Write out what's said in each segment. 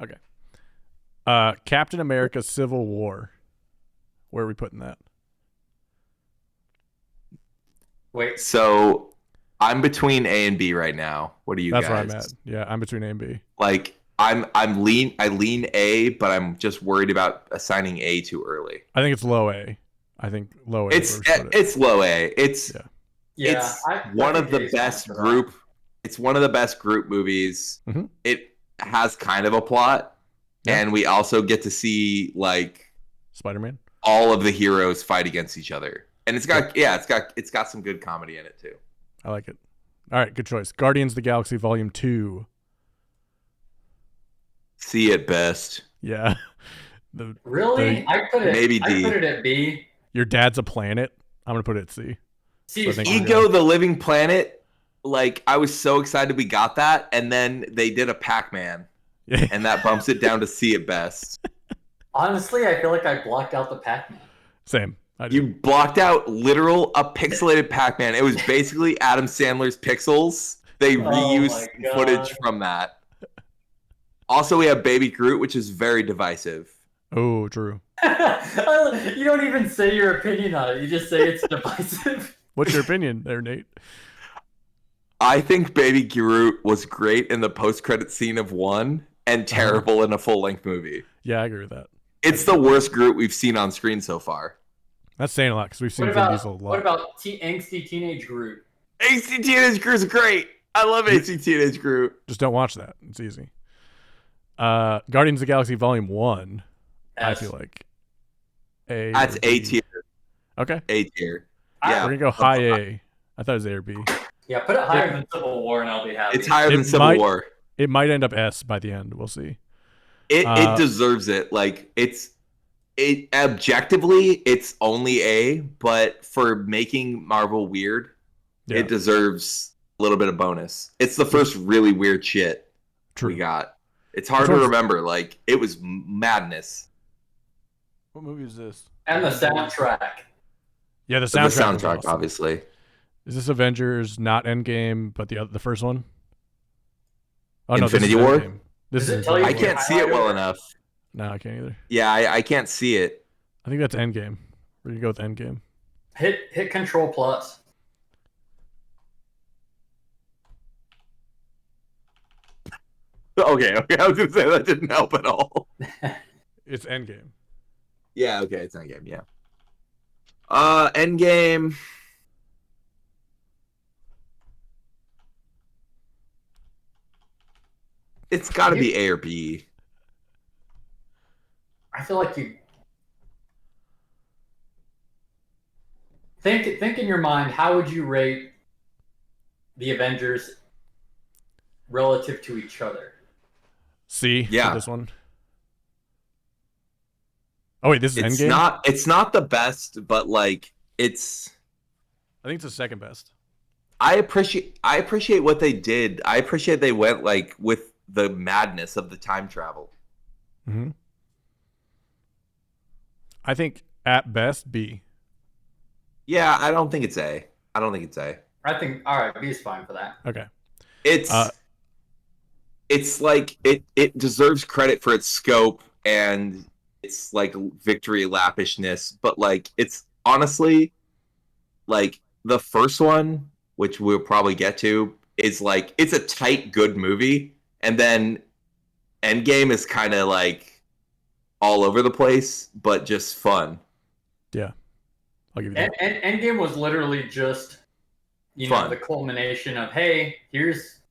Okay. Captain America: Civil War. Where are we putting that? Wait, So I'm between A and B right now. What are you That's where I'm at. guys? Yeah, I'm between A and B. Like I lean A, but I'm just worried about assigning A too early. I think it's low A. I think low A is where It's we should put it. it's low A. Yeah. yeah, It's I one think of the A's fine best for that. group. It's one of the best group movies. Mhm. It has kind of a plot, Yeah. and we also get to see like Spider-Man. all of the heroes fight against each other. And it's got some good comedy in it too. I like it. All right, good choice. Guardians of the Galaxy Volume 2. See it best. Yeah. The Really? I put it. Maybe I D. put it at B. Your dad's a planet. I'm gonna put it at C. C I is think fine. Ego the Living Planet, like I was so excited we got that, and then they did a Pac-Man, Yeah. and that bumps it down to C at best. Honestly, I feel like I blocked out the Pac-Man. Same. I do. You blocked out a pixelated Pac-Man. It was basically Adam Sandler's Pixels. They reused my God. footage from that. Also, we have Baby Groot, which is very divisive. Oh, true. You don't even say your opinion on it. You just say it's divisive. What's your opinion there, Nate? I think Baby Groot was great in the post-credit scene of 1 and terrible in a full-length movie. Yeah, I agree with that. It's the worst Groot we've seen on screen so far. That's saying a lot because we've seen What Vin about Diesel a lot. what about angsty teenage Groot? AC Teenage Groot's great. I love AC Teenage Groot. Just don't watch that. It's easy. Guardians of the Galaxy Volume 1. I S. feel like A. That's or A B. tier. Okay. A tier. I- Yeah, We're gonna go high A. I thought it was A or B. Yeah, put it higher than Civil War, and I'll be happy. it's higher It than Civil might- War. It might end up S by the end. We'll see. It deserves it. Like it objectively, it's only A, but for making Marvel weird, Yeah. it deserves a little bit of bonus. It's the first really weird shit True. we got. It's hard Which to one's- remember. Like it was madness. What movie is this? And the soundtrack. Yeah, the The soundtrack. was soundtrack, awesome. obviously. Is this Avengers, not Endgame, but the first one? Oh no, Infinity this is War? Endgame. This Does it is tell you I Infinity can't War. see it well enough. No, I can't either. Yeah, I can't see it. I think that's Endgame. We're gonna go with Endgame. Hit Control Plus. Okay, I was gonna say that didn't help at all. It's Endgame. Yeah, okay, it's Endgame, yeah. Endgame. It's gotta be A or B. I feel like you think in your mind. How would you rate the Avengers relative to each other? C. for Yeah. this one. Oh wait, this is It's Endgame. it's not the best, but like it's I think it's the second best. I appreciate what they did. I appreciate they went like with the madness of the time travel. Mm-hmm. I think at best B. Yeah, I don't think it's A. I don't think it's A. I think all right, B is fine for that. Okay. It's Uh, it's like it deserves credit for its scope and its like victory lapishness, but like it's honestly like the first one, which we'll probably get to, is like it's a tight, good movie, and then Endgame is kind of like all over the place, but just fun. I'll give you that. Endgame was literally just Fun. the culmination of hey, here's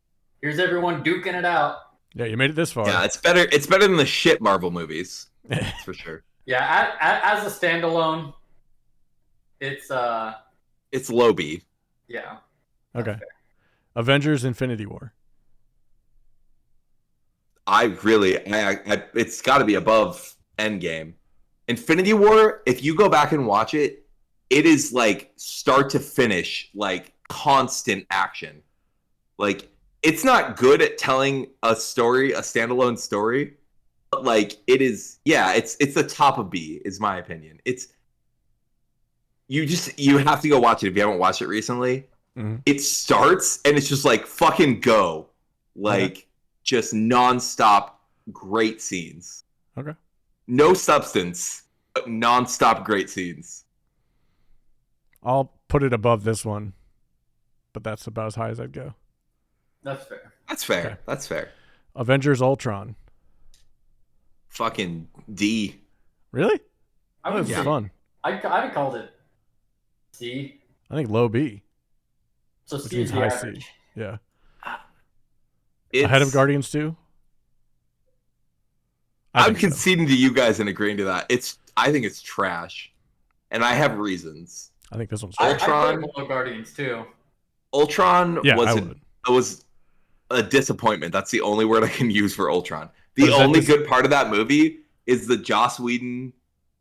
everyone duking it out. Yeah, you made it this far. Yeah, it's better. It's better than the shit Marvel movies, that's for sure. Yeah, as a standalone, it's It's low B. yeah. Okay. Avengers: Infinity War. I it's got to be above Endgame. Infinity War, if you go back and watch it, it is like start to finish, like constant action. Like it's not good at telling a story, a standalone story, but like it is. Yeah, it's the top of B, is my opinion. It's you have to go watch it if you haven't watched it recently. Mhm. It starts and it's just like fucking go, like just nonstop great scenes. Okay. No substance, but nonstop great scenes. I'll put it above this one, but that's about as high as I'd go. That's fair. That's fair. Okay. That's fair. Avengers Ultron. Fucking D. Really? I That would was say fun. I'd have called it C. I think low B. So Which C is means the high average. C. Yeah. It's, Ahead of Guardians 2? I'm conceding to you guys and agreeing to that. I think it's trash, and I have reasons. I think this one's I trash. put Ultron- it below Guardians too. Ultron Yeah, I was would. a disappointment. That's the only word I can use for Ultron. But The is that only dis- good part of that movie is the Joss Whedon.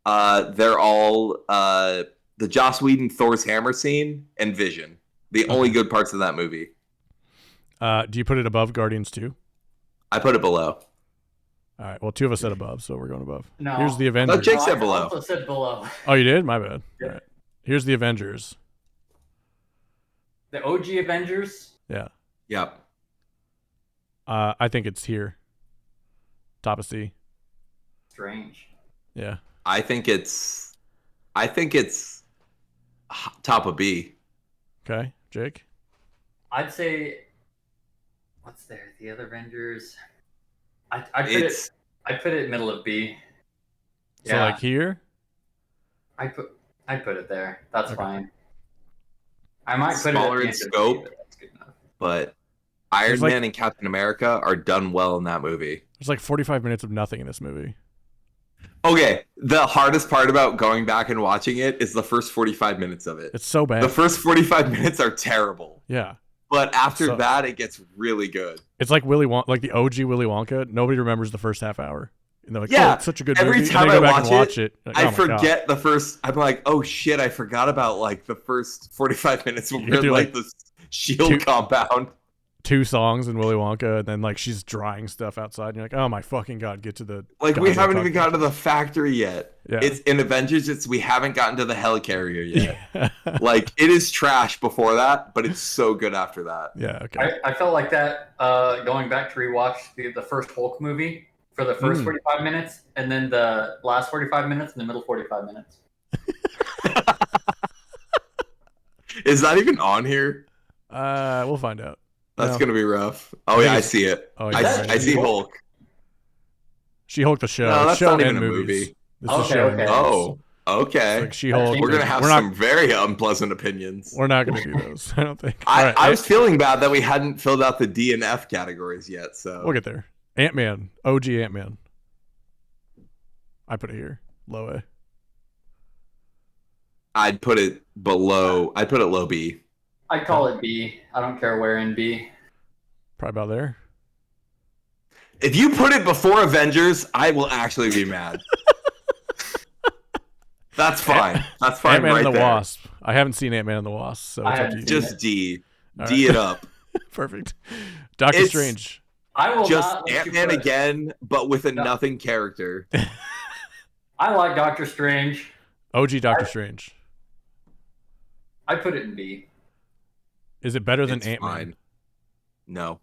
They're all the Joss Whedon Thor's hammer scene and Vision. The only Okay. good parts of that movie. Do you put it above Guardians 2? I put it below. All right. Well, two of us said above, so we're going above. No. Here's the Oh, Avengers. Jake said I below. also said below. Oh, you did? My bad. Yeah. All right. Here's the Avengers. The OG Avengers. Yeah. Yep. I think it's here. Top of C. Strange. Yeah. I think it's top of B. Okay. Jake? I'd say. What's there? The other Avengers. I'd put it middle of B. So like here? I'd put it there. That's Okay. fine. I might put Smaller it in at the end of scope. B, but that's good enough. But Iron There's like- Man and Captain America are done well in that movie. There's like 45 minutes of nothing in this movie. Okay, the hardest part about going back and watching it is the first 45 minutes of it. It's so bad. The first 45 minutes are terrible. Yeah. But after So- that, it gets really good. It's like like the OG Willy Wonka. Nobody remembers the first half hour. And they're like, Yeah, oh, it's such a good every movie. time and they go I back and watch watch it. Like, I oh my God. forget the first. I'm like, oh shit, I forgot about like the first 45 minutes when You we're in do, like like, the shield two- compound. 2 songs in Willy Wonka, and then like she's drying stuff outside, and you're like, oh my fucking God, get to the Like we goddamn haven't even cockpit. gotten to the factory yet. Yeah. It's in Avengers. We haven't gotten to the helicarrier yet. Yeah. Like it is trash before that, but it's so good after that. Yeah, okay. I felt like that going back to rewatch the first Hulk movie for the first 45 minutes, and then the last 45 minutes, and the middle 45 minutes. Is that even on here? We'll find out. That's No. gonna be rough. Oh think yeah, I it's- see it. Oh, I, yeah. I see Hulk. She-Hulk the show. No, that's show not even and a movies. movie. This is Okay, show and okay. movies. Oh, okay. It's like She-Hulk. We're We're gonna have We're not- some very unpleasant opinions. We're not gonna do those. I don't think. I, All right, I was feeling bad that we hadn't filled out the D and F categories yet. So we'll get there. Ant-Man. OG Ant-Man. I put it here. Low A. I'd put it below. I'd put it low B. I call it B. I don't care where in B. Probably about there. If you put it before Avengers, I will actually be mad. That's fine. That's fine Ant-Man right and the there. Wasp. I haven't seen Ant-Man and the Wasp, so I it's up to haven't you. seen Just D. All D right. it up. Perfect. Doctor It's- Strange. I will Just not let you Ant-Man put it. again, but with a No. nothing character. I like Doctor Strange. OG Doctor Strange. I put it in B. Is it better than It's Ant-Man? fine. No.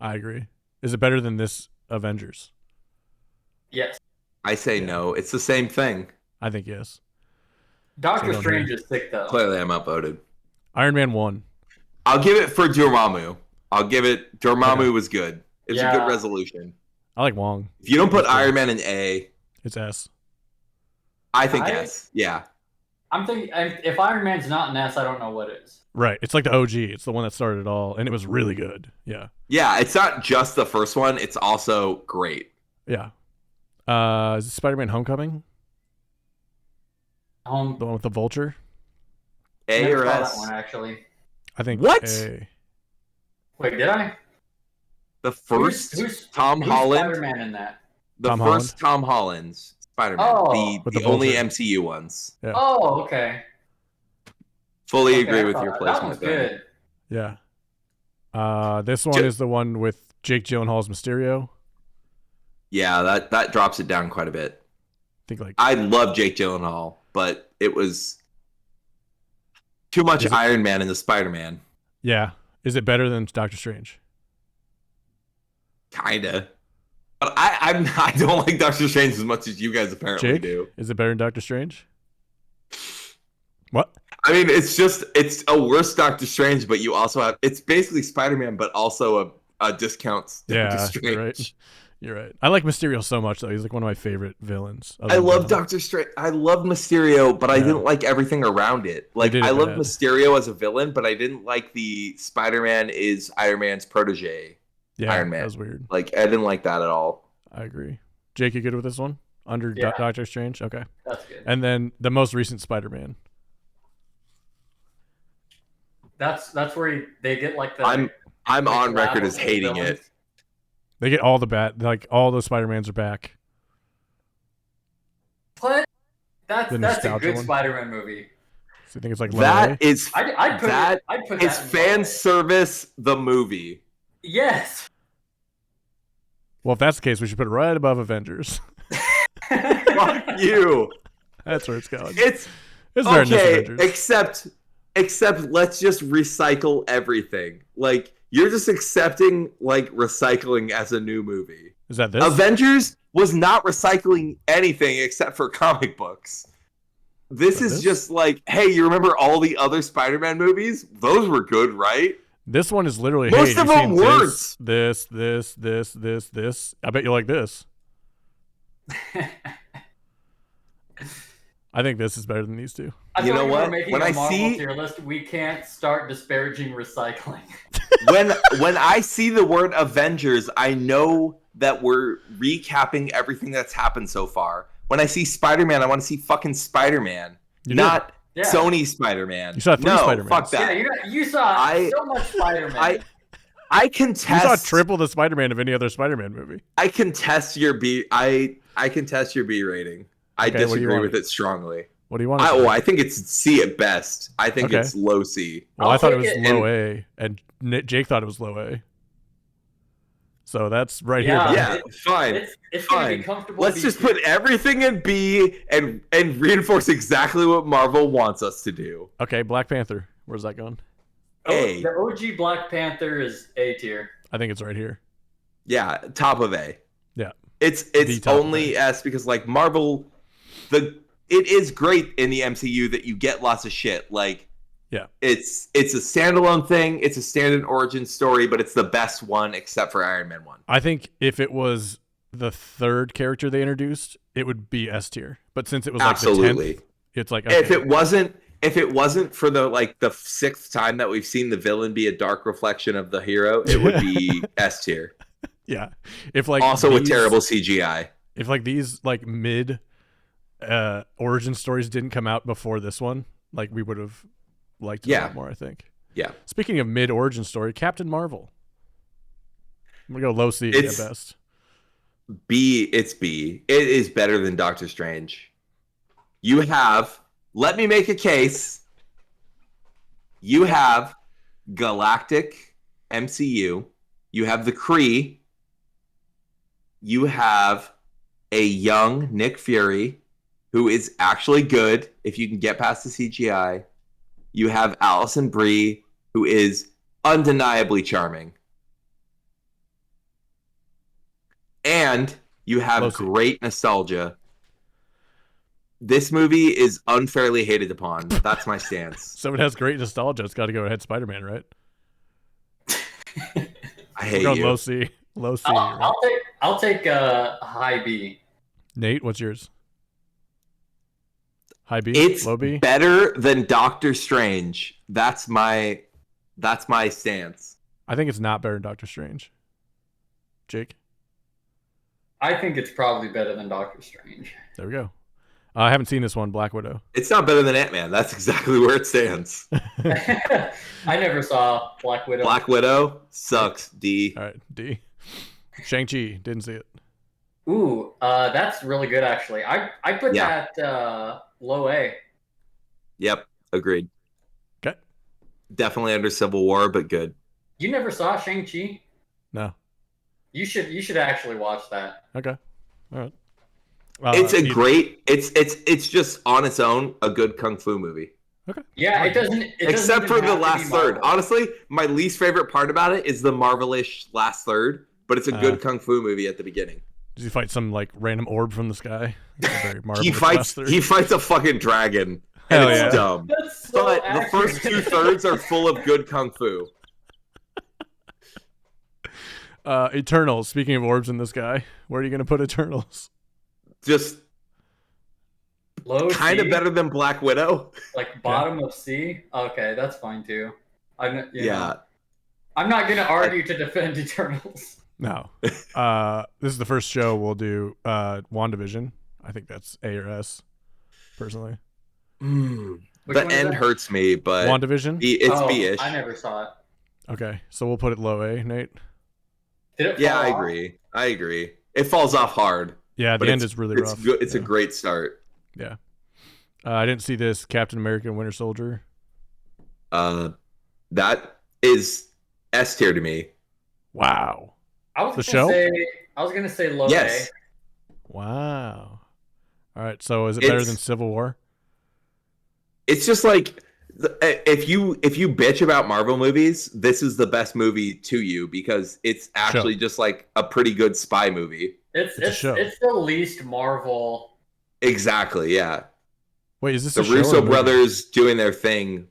I agree. Is it better than this Avengers? Yes. I say Yeah. no. It's the same thing. I think yes. Doctor don't Strange is sick though. Clearly, I'm outvoted. Iron Man 1. I'll give it for Dormammu. I'll give it. Dormammu Okay. was good. It was a Yeah. good resolution. I like Wong. If you don't put That's cool. Iron Man in A, It's S. I think I- S. Yeah. I'm thinking if Iron Man's not an S, I don't know what is. Right. It's like the OG. It's the one that started it all, and it was really good. Yeah. Yeah, it's not just the first one, it's also great. Yeah. Is it Spider-Man Homecoming? The one with the vulture? A Never or saw S? that one actually. I think What? A. Wait, did I? The first Who's Tom who's Holland, Spider-Man in that? the Tom first Tom Holland's Spider-Man, Oh. With the the only vulture. MCU ones. Yeah. Oh, okay. Fully Okay, agree I with thought your that placement one's there. good. Yeah. This one Ju- is the one with Jake Gyllenhaal's Mysterio. Yeah, that drops it down quite a bit. I think like I love Jake Gyllenhaal, but it was too much Is it- Iron Man in the Spider-Man. yeah. Is it better than Doctor Strange? Kinda. But I don't like Doctor Strange as much as you guys apparently Jake, do. is it better than Doctor Strange? What? I mean, it's a worse Doctor Strange, but you also have it's basically Spider-Man, but also a discount Doctor Yeah, Strange. you're right. You're right. I like Mysterio so much though. He's like one of my favorite villains. I love Doctor Strange. I love Mysterio, but I didn't like everything around it. Like did it I love bad. Mysterio as a villain, but I didn't like the Spider-Man is Iron Man's protege. Yeah, Iron Man. that was weird. Like I didn't like that at all. I agree. Jake, you good with this one? Under Yeah. Doctor Strange? Okay. That's good. And then the most recent Spider-Man. That's where they get like the. I'm the on collab record of as the hating villains. it. They get all the like all the Spider-Mans are back. What? That's The a nostalgia good one? Spider-Man movie. So you think it's like low That A? is I'd put that I'd put is that in fan low A. service the movie. Yes. Well, if that's the case, we should put it right above Avengers. Fuck you. That's where it's going. It's It's better than this okay, Avengers. except let's just recycle everything. Like you're just accepting like recycling as a new movie. Is that this? Avengers was not recycling anything except for comic books. This is This? just like, hey, you remember all the other Spider-Man movies? Those were good, right? This one is literally Most hey, of you them seen weren't. this. I bet you like this. I think this is better than these two. I You thought know were what? making When a I Marvel see- tier list, we can't start disparaging recycling. When I see the word Avengers, I know that we're recapping everything that's happened so far. When I see Spider-Man, I want to see fucking Spider-Man, You not Yeah. Sony Spider-Man. You saw 3 no, Spider-Mans. fuck Yeah, that. you saw I- so much Spider-Man. I You contest. saw triple the Spider-Man of any other Spider-Man movie. I contest your B. I contest your B rating. I Okay, what do you disagree want? with it strongly. What do you want? I think it's C at best. I think Okay. it's low C. Well, I I'll thought it was take low A, and Jake thought it was low A. So that's right Yeah. here. Yeah, fine. it's gonna be Fine. comfortable. Let's just put everything in B and reinforce exactly what Marvel wants us to do. Okay, Black Panther. Where's that going? A. The OG Black Panther is A tier. I think it's right here. Yeah, top of A. Yeah. It's The top of only S because like Marvel, it is great in the MCU that you get lots of shit. Like, Yeah. it's a standalone thing. It's a standard origin story, but it's the best one except for Iron Man 1. I think if it was the third character they introduced, it would be S tier. But since it was like the Absolutely. 10th, it's like If okay. it wasn't for the sixth time that we've seen the villain be a dark reflection of the hero, it would be S tier. Yeah. If like Also with these- terrible CGI. If like these like mid origin stories didn't come out before this one, like we would have liked it a Yeah. lot more, I think. Yeah. Speaking of mid origin story, Captain Marvel. I'm gonna go low C It's- at best. B, it's B. It is better than Doctor Strange. You have, let me make a case. You have Galactic MCU. You have the Kree. You have a young Nick Fury, who is actually good if you can get past the CGI. You have Allison Brie, who is undeniably charming. And you have Low C. great nostalgia. This movie is unfairly hated upon. That's my stance. So it has great nostalgia. It's got to go ahead Spider-Man, right? I We're hate going you. low C. Low C. right? I'll take a high B. Nate, what's yours? High B? It's Low B? better than Doctor Strange. That's my stance. I think it's not better than Doctor Strange. Jake? I think it's probably better than Doctor Strange. There we go. I haven't seen this one, Black Widow. It's not better than Ant-Man. That's exactly where it stands. I never saw Black Widow. Black Widow sucks. D. All right, D. Shang-Chi, didn't see it. Ooh, that's really good actually. I put Yeah. that low A. Yep, agreed. Okay. Definitely under Civil War, but good. You never saw Shang-Chi? No. You should actually watch that. Okay. All right. It's a you- great. It's just on its own a good kung fu movie. Yeah, it doesn't. Except even for the have to be last third. Marvel. Honestly, my least favorite part about it is the Marvelish last third. but it's a good kung fu movie at the beginning. Does he fight some like random orb from the sky? It's a very Marvel He fights a fucking dragon, and Hell it's yeah. dumb. That's so But the accurate. first 2/3 are full of good kung fu. Eternals. Speaking of orbs in the sky, where are you gonna put Eternals? Just Low kind of C, better than Black Widow. like bottom of C. Okay, that's fine too. Yeah. I'm not gonna argue to defend Eternals. No. This is the first show we'll do. WandaVision. I think that's A or S. Personally, Which The one is end that? hurts me, but WandaVision. it's Oh, B-ish. I never saw it. Okay, so we'll put it low A. Nate. Did it? Yeah, fall I off? agree. It falls off hard. Yeah, But the end it's- is really It's rough. good. It's yeah. a great start. Yeah. I didn't see this Captain America and Winter Soldier. That is S tier to me. Wow. I was The gonna show? say low Yes. Wow. All right. So is it better It's- than Civil War? It's just like if you bitch about Marvel movies, this is the best movie to you because it's actually just like a pretty good spy movie. A. It's It's a show. it's the least Marvel. Exactly. Yeah. Wait, is this The a show or a Russo movie? brothers doing their thing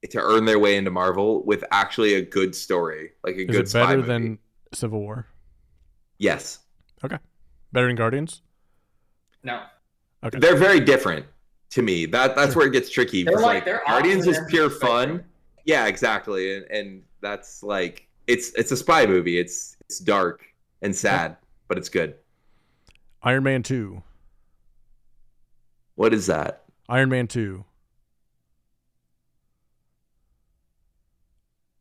to earn their way into Marvel with actually a good story, like a Is good it spy better movie. than Civil War? Yes. Better than Guardians? No, Okay. They're very different to me. That's Sure. where it gets tricky. they're because, like they're Guardians is opposite pure ends of the spectrum. fun. Yeah, exactly. And that's like it's a spy movie. It's dark and sad, but it's good. Iron Man 2. What is that? Iron Man 2.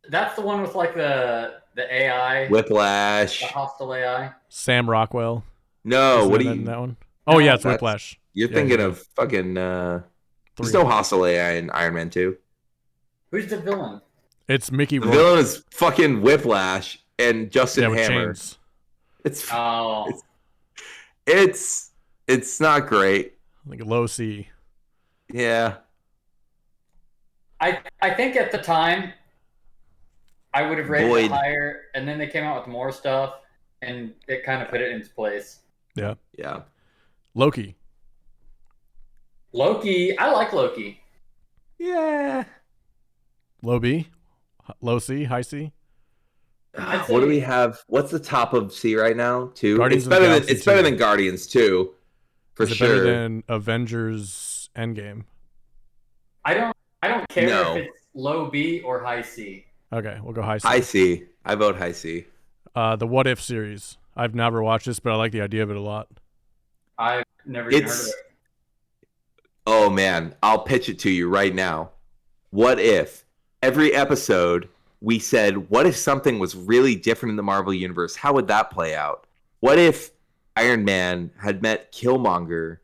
That's the one with like the AI, Whiplash. the hostile AI. Sam Rockwell. No, Isn't what that are in you? that one? Oh, yeah, it's That's- Whiplash. You're Yeah, thinking yeah. of fucking. 3. There's no hostile AI in Iron Man 2. Who's the villain? It's Mickey The Rourke. villain is fucking Whiplash and Justin Yeah, with Hammer. chains. It's Oh, it's not great. Like low C. Yeah. I think at the time I would have rated Boyd. it higher, and then they came out with more stuff, and it kind of put it into place. Yeah. Loki. Loki, I like Loki. Yeah. Low B. Low C. High C. I'd What do say- we have? What's the top of C right now? 2. Guardians It's of the better than Galaxy it's better 2. than Guardians 2. For Is it sure. better than Avengers Endgame? I don't care No. if it's low B or high C. Okay, we'll go high C. High C. I vote high C. The What If series. I've never watched this, but I like the idea of it a lot. I've never even heard of It's it. Oh man, I'll pitch it to you right now. What if every episode we said, what if something was really different in the Marvel universe? How would that play out? What if Iron Man had met Killmonger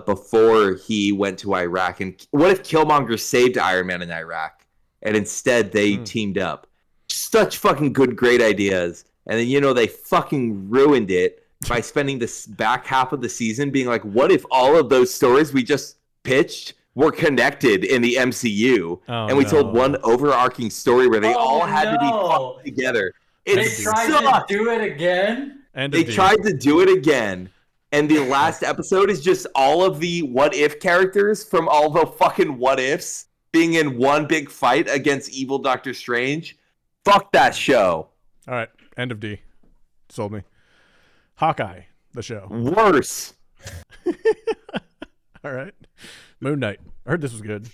before he went to Iraq? And what if Killmonger saved Iron Man in Iraq and instead they teamed up? Such fucking good, great ideas. And then, they fucking ruined it by spending this back half of the season being like, what if all of those stories we just pitched were connected in the MCU? Oh, And we no. told one overarching story where they Oh, all had to be no. fucked together. They It tried sucked. to do it again. End They of D. tried to do it again. And the last episode is just all of the what if characters from all the fucking what ifs being in one big fight against evil Doctor Strange. Fuck that show. All right, end of D. Sold me. Hawkeye, the show. Worse. All right. Moon Knight. I heard this was good.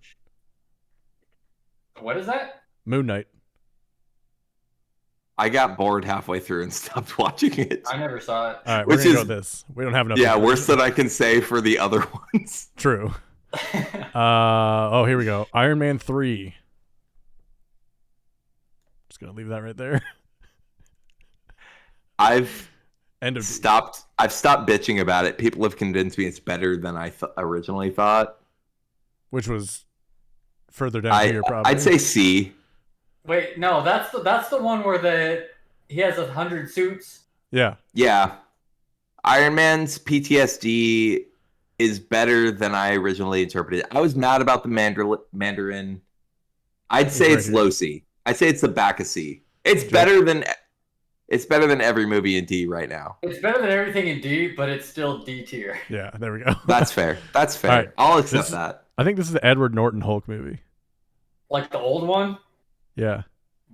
What is that? Moon Knight. I got bored halfway through and stopped watching it. I never saw it. All right, we're Which going to go is- with this. We don't have enough. Yeah, information. worse than I can say for the other ones. True. Oh, here we go. Iron Man 3. Just going to leave that right there. I've End of D. stopped bitching about it. People have convinced me it's better than I originally thought. Which was further down here, probably. I'd say C. Wait, no, that's the one where he has 100 suits. Yeah. Yeah. Iron Man's PTSD is better than I originally interpreted. I was mad about the Mandarin. I'd say Right it's here. low C. I'd say it's the back of C. It's Joke. better than It's better than every movie in D right now. It's better than everything in D, but it's still D tier. Yeah, there we go. That's fair. That's fair. All right. I'll accept This- that. I think this is the Edward Norton Hulk movie. Like the old one, Yeah,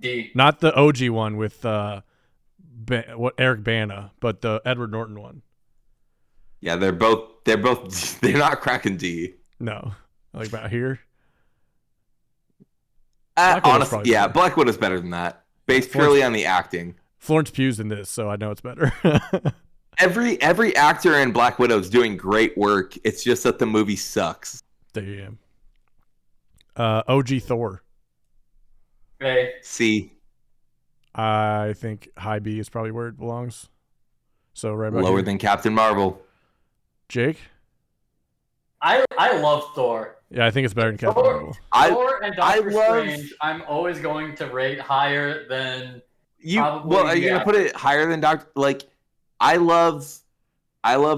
D. not the OG one with Eric Bana, but the Edward Norton one. Yeah, they're not cracking D. No, like about here. Black Widow's Honestly, probably yeah, better. Black Widow's better than that. Based purely on the acting. Florence Pugh's in this, so I know it's better. Every actor in Black Widow is doing great work. It's just that the movie sucks. Damn. OG Thor. A. C. I think high B is probably where it belongs. So right about Lower here. than Captain Marvel. Jake. I love Thor. Yeah, I think it's better than Captain Thor, Marvel. Thor and Doctor love- Strange, I'm always going to rate higher than. Probably, Well, are you yeah. gonna put it higher than Doctor? Like, I love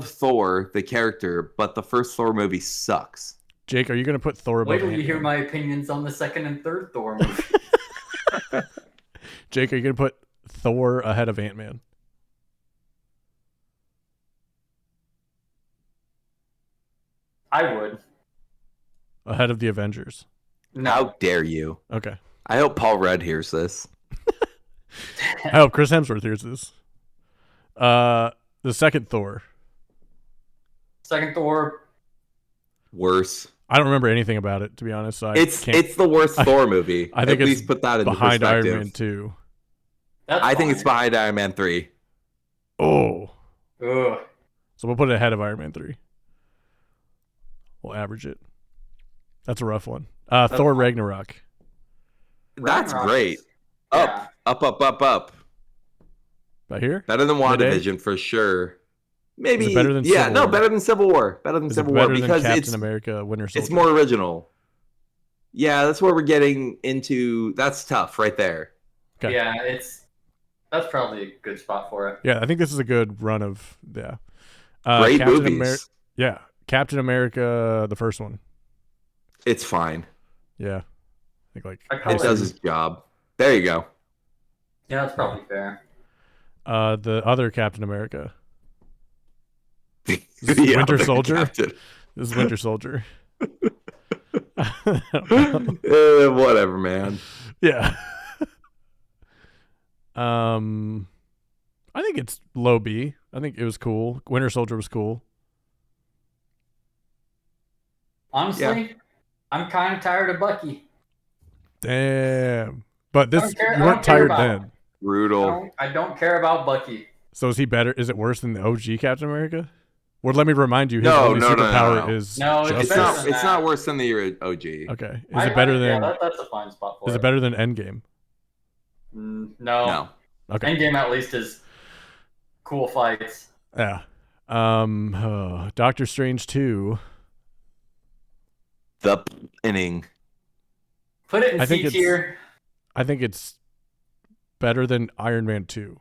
Thor the character, but the first Thor movie sucks. Jake, are you gonna put Thor above Wait till you hear Ant-Man? my opinions on the second and third Thor movie. Jake, are you gonna put Thor ahead of Ant-Man? I would. Ahead of the Avengers? No. How dare you? Okay. I hope Paul Rudd hears this. I hope Chris Hemsworth hears this. The second Thor. Second Thor. Worse. I don't remember anything about it, to be honest. So I It's can't the worst Thor movie. I think At it's least put that into behind Iron perspective. Man 2. That's I think fine. it's behind Iron Man 3. Oh. Ugh. So we'll put it ahead of Iron Man 3. We'll average it. That's a rough one. Thor fine. Ragnarok. That's Ragnarok great. is- Up, yeah. up. Right here? Better than Mid-A? WandaVision for sure. Maybe Is it better than yeah, Civil no, War? better than Civil War. Better than Is it Civil War better than because Captain America Winter Soldier? it's more original. Yeah, that's where we're getting into. That's tough right there. Okay. Yeah, that's probably a good spot for it. Yeah, I think this is a good run of Great Captain movies. Yeah, Captain America, the first one. It's fine. Yeah, I think like I It Probably. does its job. There you go. Yeah, that's probably fair. the other Captain America. Yeah, Winter the Soldier? Captain. This is Winter Soldier. Whatever, man. Yeah. I think it's low B. I think it was cool. Winter Soldier was cool. Honestly, I'm kind of tired of Bucky. Damn. But this I don't care- you I weren't don't care tired about then. him. Brutal. I don't care about Bucky. So is he better? Is it worse than the OG Captain America? Well, let me remind you, his No, only no, no, superpower no. is No, it's It's better not. than It's that. not worse than the OG. Okay. Is I- it better I- than? Yeah, that's a fine spot for Is it. it better than Endgame? No. No. Okay. Endgame at least is cool fights. Yeah. Doctor Strange 2. The inning. Put it in I think C it's- tier. I think it's better than Iron Man 2.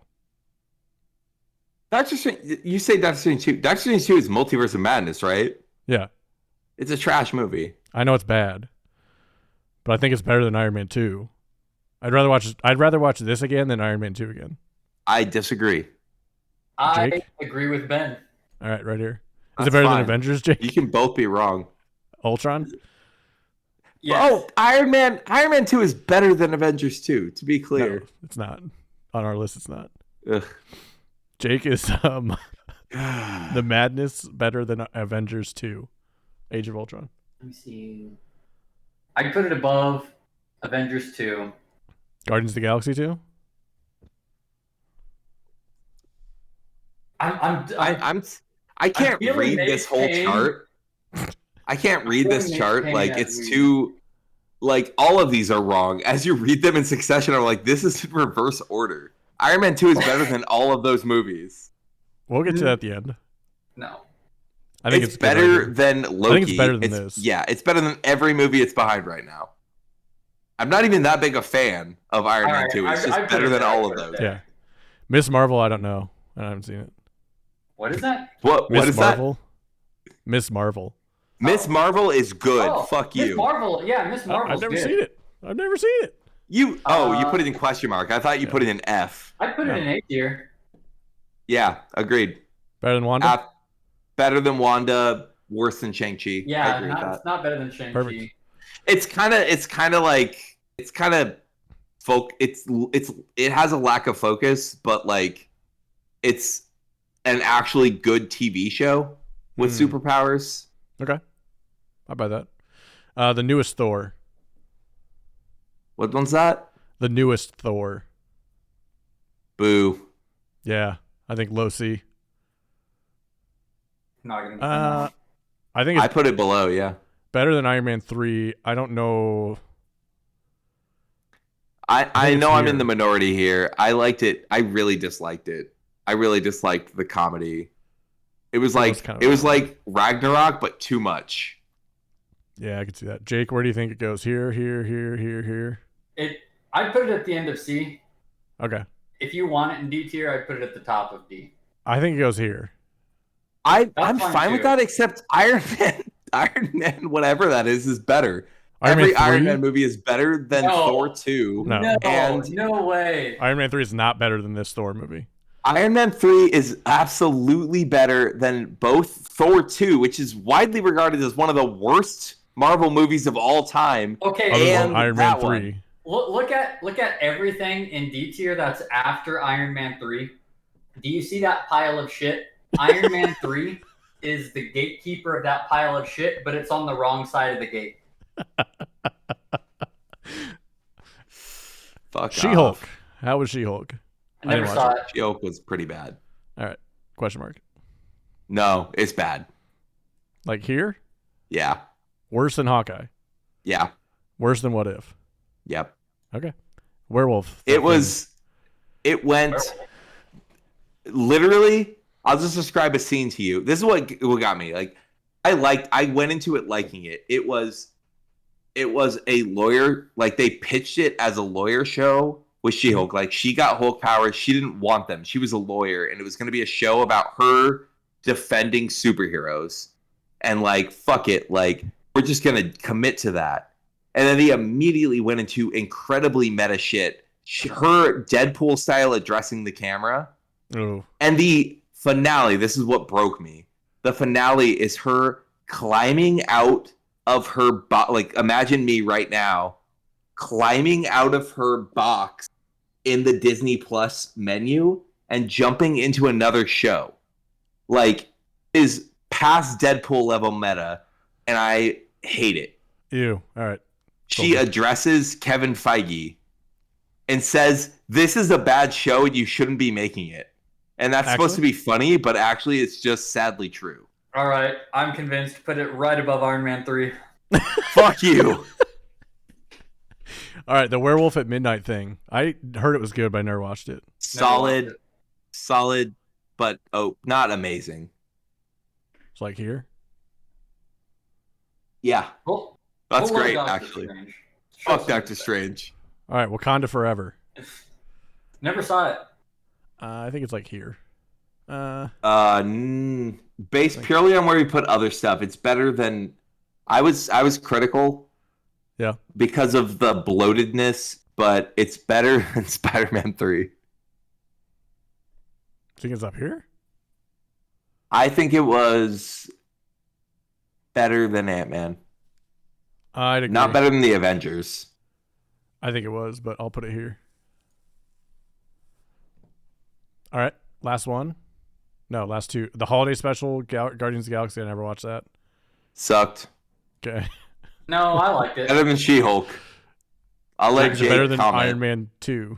Doctor Strange. You say Doctor Strange 2. Doctor Strange 2 is Multiverse of Madness, right? Yeah. It's a trash movie. I know it's bad, but I think it's better than Iron Man 2. I'd rather watch this again than Iron Man 2 again. I disagree. I Jake? agree with Ben. All right, right here. Is That's it better than fine. Avengers, Jake? You can both be wrong. Ultron? Yes. Oh, Iron Man 2 is better than Avengers 2, to be clear. No, it's not. On our list, it's not. Ugh. Jake is The Madness better than Avengers 2, Age of Ultron. Let me see. I'd put it above Avengers 2. Guardians of the Galaxy 2? I can't feeling read Nate this whole Payne. chart. I can't read feeling this Nate chart. Payne Like, as it's we- too. Like, all of these are wrong. As you read them in succession, I'm like, this is in reverse order. Iron Man 2 is better than all of those movies. We'll get to that at the end. No. I think it's good right better here. than Loki. it's better than this. Yeah, it's better than every movie it's behind right now. I'm not even that big a fan of Iron All Man right, 2. It's I just put better it than there, all I of put it those. there. Yeah. Miss Marvel, I don't know. I haven't seen it. What is that? What Miss is Marvel? Miss Marvel. that? Miss Marvel is good. Oh, Fuck Miss you. Marvel. Yeah, Miss Oh, Marvel's I've never good. seen it. I've never seen it. You put it in question mark. I thought you put it in F. I put it in A tier. Yeah, agreed. Better than Wanda? Better than Wanda, worse than Shang-Chi. Yeah, I agree with that. it's not better than Shang-Chi. Perfect. It has a lack of focus, but like it's an actually good TV show with superpowers. Okay. I'll buy that. The newest Thor. What one's that? The newest Thor. Boo. Yeah. I think low C. Not gonna. I think it's I put it below, yeah. better than Iron Man 3. I don't know. I it's know I'm here. in the minority here. I liked it. I really disliked it. I really disliked the comedy. It was like kind of like Ragnarok, but too much. Yeah, I can see that. Jake, where do you think it goes? Here, here, here, here, here. I'd put it at the end of C. Okay. If you want it in D tier, I'd put it at the top of D. I think it goes here. I'm fine fine with too. that, except Iron Man, whatever that is better. Iron Every Man 3? Iron Man movie is better than No. Thor 2. No. And No way. Iron Man 3 is not better than this Thor movie. Iron Man 3 is absolutely better than both Thor 2, which is widely regarded as one of the worst Marvel movies of all time. Okay, Other than And Iron Man that 3. one. look at everything in D tier that's after Iron Man 3. Do you see that pile of shit? Iron Man 3 is the gatekeeper of that pile of shit, but it's on the wrong side of the gate. Fuck She-Hulk. off. How was She-Hulk? I never didn't saw watch it. She-Hulk was pretty bad. All right. Question mark. No, it's bad. Like here? Yeah. Worse than Hawkeye. Yeah. Worse than What If. Yep. Okay. Werewolf. It went literally, I'll just describe a scene to you. This is what got me. Like I went into it liking it. It was a lawyer, like they pitched it as a lawyer show with She-Hulk. Like she got Hulk powers. She didn't want them. She was a lawyer, and it was going to be a show about her defending superheroes. And like, fuck it, like we're just going to commit to that. And then they immediately went into incredibly meta shit. Her Deadpool style addressing the camera. Oh. And the finale, this is what broke me. The finale is her climbing out of her like imagine me right now climbing out of her box in the Disney Plus menu and jumping into another show. Like is past Deadpool level meta, and I hate it. Ew. All right. She addresses Kevin Feige and says, "This is a bad show and you shouldn't be making it." And that's supposed to be funny, but actually it's just sadly true. All right, I'm convinced. Put it right above Iron Man 3. Fuck you. All right. The Werewolf at Midnight thing. I heard it was good, but I never watched it. Solid, but not amazing. It's like here. Yeah, Cool. that's We'll love great, Doctor actually. Strange. Fuck Doctor Strange. All right. Wakanda Forever. Never saw it. I think it's like here. Based purely on where we put other stuff, it's better than. I was critical. Yeah. Because of the bloatedness, but it's better than Spider-Man 3. Think it's up here? I think it was better than Ant-Man. I'd agree. Not better than the Avengers. I think it was, but I'll put it here. All right. Last one. No, last two. The holiday special, Guardians of the Galaxy. I never watched that. Sucked. Okay. No, I liked it. Better than She-Hulk. I'll let Is it Jake better than comment. Iron Man 2?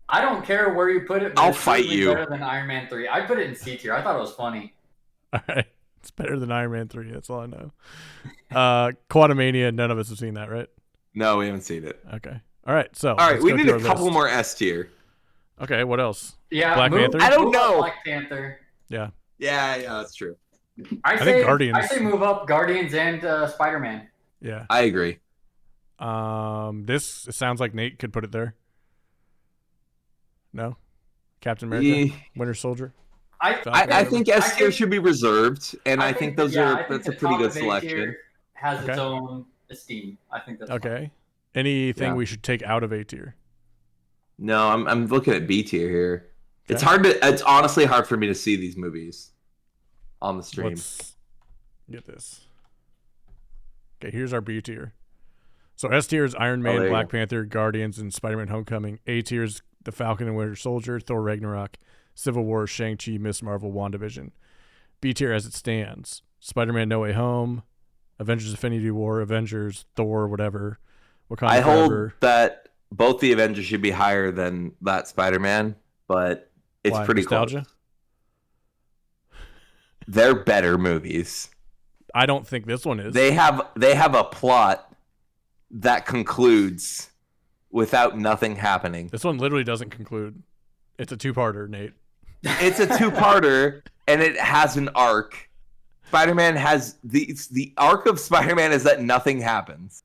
I don't care where you put it. But I'll it's fight certainly you. Better than Iron Man 3. I put it in C tier. I thought it was funny. All right. It's better than Iron Man 3. That's all I know. Quantumania, none of us have seen that, right? No, we haven't seen it. Okay. All right. So, All right, let's we go need through a our couple list. more S tier. Okay. What else? Yeah, Black Panther? I don't move up know. Black Panther. Yeah. Yeah, that's true. I think say Guardians- I say move up Guardians and Spider-Man. Yeah. I agree. This sounds like Nate could put it there. No? Captain America? Winter Soldier? I think S tier should be reserved, and I think that's that's a pretty good selection. Has its Okay. own esteem. I think that's fine. Okay. Anything Yeah. we should take out of A tier? No, I'm looking at B tier here. It's Okay. hard to. It's honestly hard for me to see these movies on the stream. Let's get this. Okay, here's our B tier. So S tier is Iron Man, there you Black go. Panther, Guardians, and Spider-Man: Homecoming. A tier is The Falcon and Winter Soldier, Thor: Ragnarok, Civil War, Shang-Chi, Miss Marvel, WandaVision. B tier as it stands: Spider-Man: No Way Home, Avengers: Infinity War, Avengers, Thor, whatever. Wakanda I hold Forever. that both the Avengers should be higher than that Spider-Man, but it's Why? pretty Nostalgia? close. They're better movies. I don't think this one is. They have a plot that concludes without nothing happening. This one literally doesn't conclude. It's a two-parter, Nate. It's a two-parter and it has an arc. Spider-Man has the arc of Spider-Man is that nothing happens.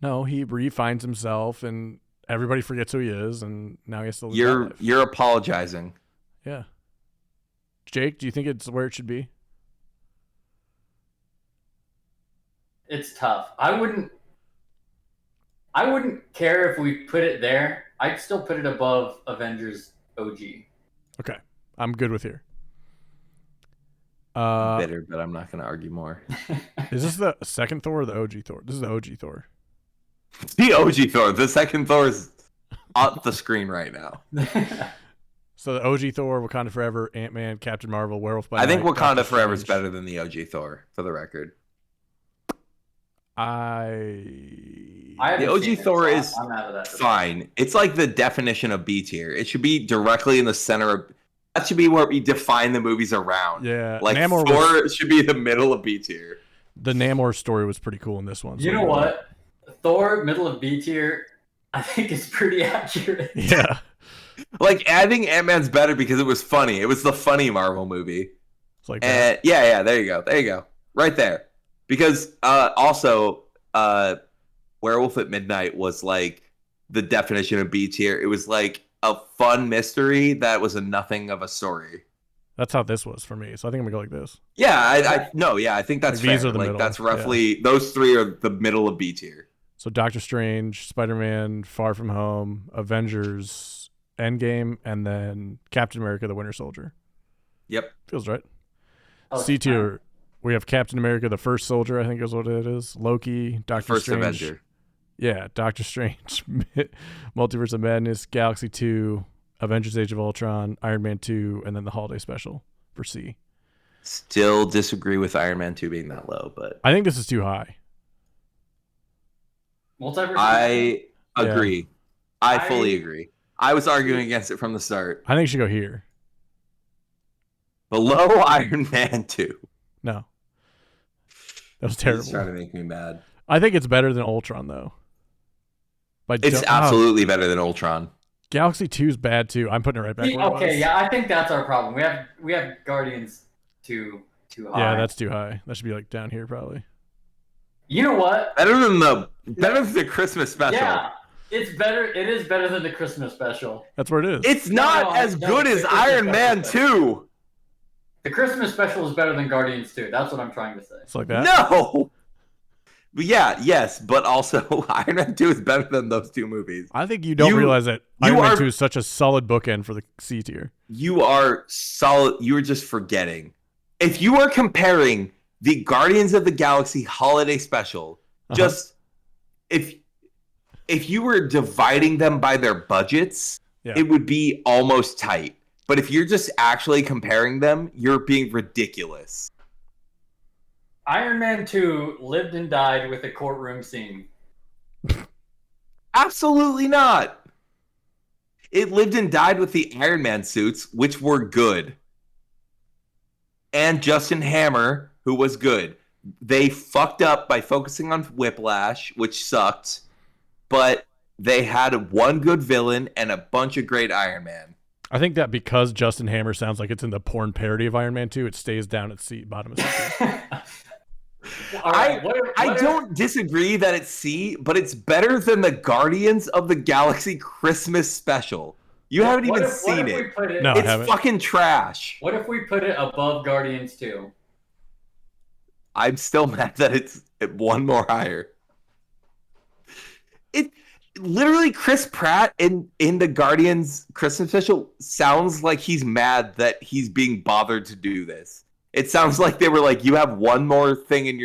No, he refines himself, and everybody forgets who he is, and now he has to live that life. You're apologizing. Yeah. Jake, do you think it's where it should be? It's tough. I wouldn't care if we put it there. I'd still put it above Avengers OG. Okay, I'm good with here. Bitter, but I'm not going to argue more. Is this the second Thor or the OG Thor? This is the OG Thor. The OG Thor. The second Thor is on the screen right now. So the OG Thor, Wakanda Forever, Ant-Man, Captain Marvel, Werewolf by I think Night, Wakanda Doctor Forever is Strange. better than the OG Thor, for the record. I The haven't OG seen it, Thor so is I'm out of that debate. fine. It's like the definition of B tier. It should be directly in the center of. That should be where we define the movies around. Yeah, Like Namor Thor should be the middle of B tier. the Namor story was pretty cool in this one. You so- know what? Thor, middle of B tier, I think is pretty accurate. Yeah, Like I think Ant-Man's better because it was funny. It was the funny Marvel movie. it's like that. And yeah, there you go. Right there. Because also Werewolf at Midnight was like the definition of B tier. It was like a fun mystery that was a nothing of a story. That's how this was for me. So I think I'm gonna go like this. Yeah, I think that's Like, these fair. are the Like middle, that's roughly those three are the middle of B tier. So Doctor Strange, Spider-Man, Far From Home, Avengers, Endgame, and then Captain America: The Winter Soldier. Yep. Feels right. Oh, C tier, we have Captain America: The First Soldier. I think is what it is. Loki, Doctor First Strange. Avenger. Yeah, Doctor Strange, Multiverse of Madness, Galaxy 2, Avengers: Age of Ultron, Iron Man 2, and then the holiday special for C. Still disagree with Iron Man 2 being that low, but I think this is too high. Multiverse. I Yeah. agree. I I- fully agree. I was arguing against it from the start. I think it should go here. Below Iron Man 2. No. That was He's terrible. trying to make me mad. I think it's better than Ultron, though. By It's absolutely better than Ultron. Galaxy 2 is bad, too. I'm putting it right back where it was. Okay, yeah, I think that's our problem. We have Guardians too high. Yeah, that's too high. That should be like down here, probably. You know what? Better than the Christmas special. Yeah, it's better. It is better than the Christmas special. That's where it is. It's not No, as no, good it's as the Christmas Iron Man special. 2. The Christmas special is better than Guardians 2. That's what I'm trying to say. It's like that. No. But yeah, yes, but also Iron Man 2 is better than those two movies. I think you don't You- realize that you Iron Man are- 2 is such a solid bookend for the C tier. You are solid. You are just forgetting. If you are comparing the Guardians of the Galaxy holiday special, just if you were dividing them by their budgets, Yeah. it would be almost tight. But if you're just actually comparing them, you're being ridiculous. Iron Man 2 lived and died with a courtroom scene. Absolutely not. It lived and died with the Iron Man suits, which were good. And Justin Hammer, who was good. They fucked up by focusing on Whiplash, which sucked. But they had one good villain and a bunch of great Iron Man. I think that because Justin Hammer sounds like it's in the porn parody of Iron Man 2, it stays down at C, bottom of C tier. All right, what if- I what if- don't disagree that it's C, but it's better than the Guardians of the Galaxy Christmas special. You haven't what even if- what seen if we it. put it. No. I It's haven't. fucking trash. What if we put it above Guardians 2? I'm still mad that it's one more higher. it literally Chris Pratt in the Guardians Christmas special sounds like he's mad that he's being bothered to do this. It sounds like they were like, you have one more thing in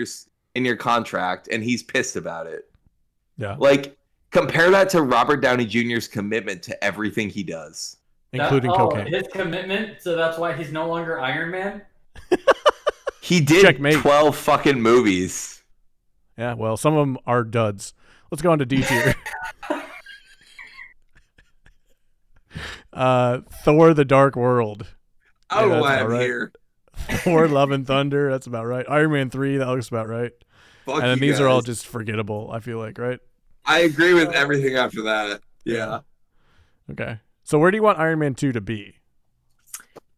your contract, and he's pissed about it. Yeah. Like, compare that to Robert Downey Jr.'s commitment to everything he does. Including cocaine. His commitment, so that's why he's no longer Iron Man? He did Checkmate. 12 fucking movies. Yeah, well, some of them are duds. Let's go on to D tier. Thor: The Dark World. Oh, that's I'm about right. here. Thor: Love and Thunder. That's about right. Iron Man 3. That looks about right. Fuck And then you these are all guys. just forgettable, I feel like, right? I agree with everything after that. Yeah. Okay. So where do you want Iron Man 2 to be?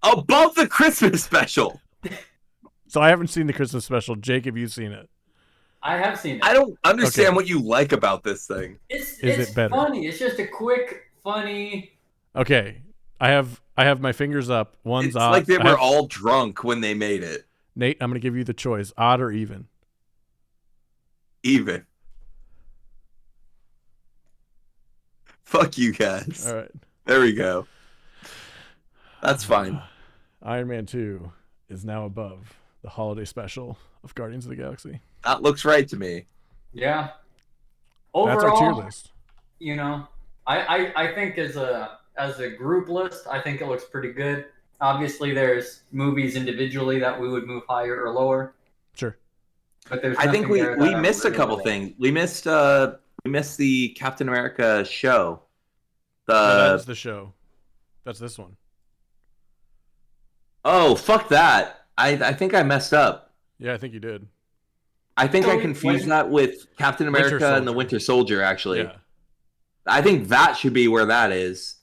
Above the Christmas special. So I haven't seen the Christmas special. Jake, have you seen it? I have seen it. I don't understand Okay. what you like about this thing. It's it better? funny. It's just a quick, funny. Okay. I have my fingers up. One's It's odd. like they I were have- all drunk when they made it. Nate, I'm going to give you the choice. Odd or even? Even. Fuck you guys. All right. There we go. That's fine. Iron Man 2 is now above the holiday special of Guardians of the Galaxy. That looks right to me. Yeah. That's our tier Overall, list. you know, I think as a group list, I think it looks pretty good. Obviously, there's movies individually that we would move higher or lower, Sure. but there's. I think nothing there we that I missed a really couple like. things. We missed the Captain America show. No, that's the show. That's this one. Oh, fuck that. I think I messed up. Yeah, I think you did. I think So I confused when- that with Captain Winter America and the Soldier. Winter Soldier, actually. Yeah. I think that should be where that is.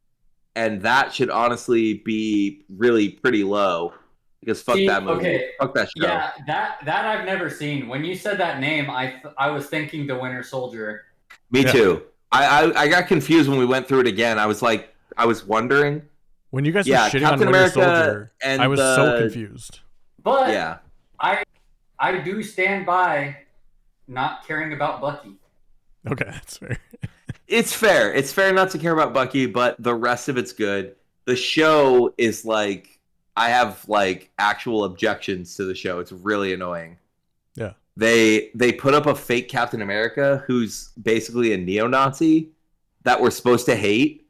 And that should honestly be really pretty low. Because fuck See, that movie. okay, Fuck that show. Yeah, that I've never seen. When you said that name, I was thinking the Winter Soldier. Me Yeah. too. I got confused when we went through it again. I was wondering. When you guys Yeah, were shitting Captain on Winter America Soldier, and I was so confused. But Yeah. I do stand by not caring about Bucky. Okay, that's fair. It's fair. It's fair not to care about Bucky, but the rest of it's good. The show is like, I have like actual objections to the show. It's really annoying. Yeah. They put up a fake Captain America who's basically a neo-Nazi that we're supposed to hate.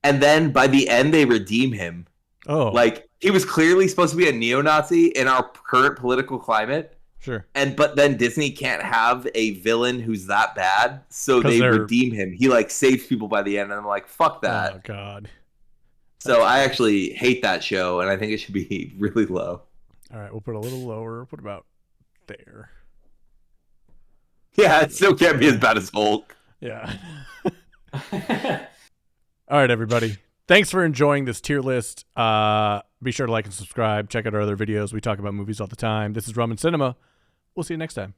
And then by the end, they redeem him. Oh, Like, he was clearly supposed to be a neo-Nazi in our current political climate. sure. But then Disney can't have a villain who's that bad, so 'Cause they they're- redeem him. He like saves people by the end, and I'm like, fuck that. Oh God. So I actually hate that show, and I think it should be really low. All right, we'll put a little lower. What about there? Yeah, it still can't be as bad as Hulk. Yeah. All right, everybody. Thanks for enjoying this tier list. Be sure to like and subscribe. Check out our other videos. We talk about movies all the time. This is Rum and Cinema. We'll see you next time.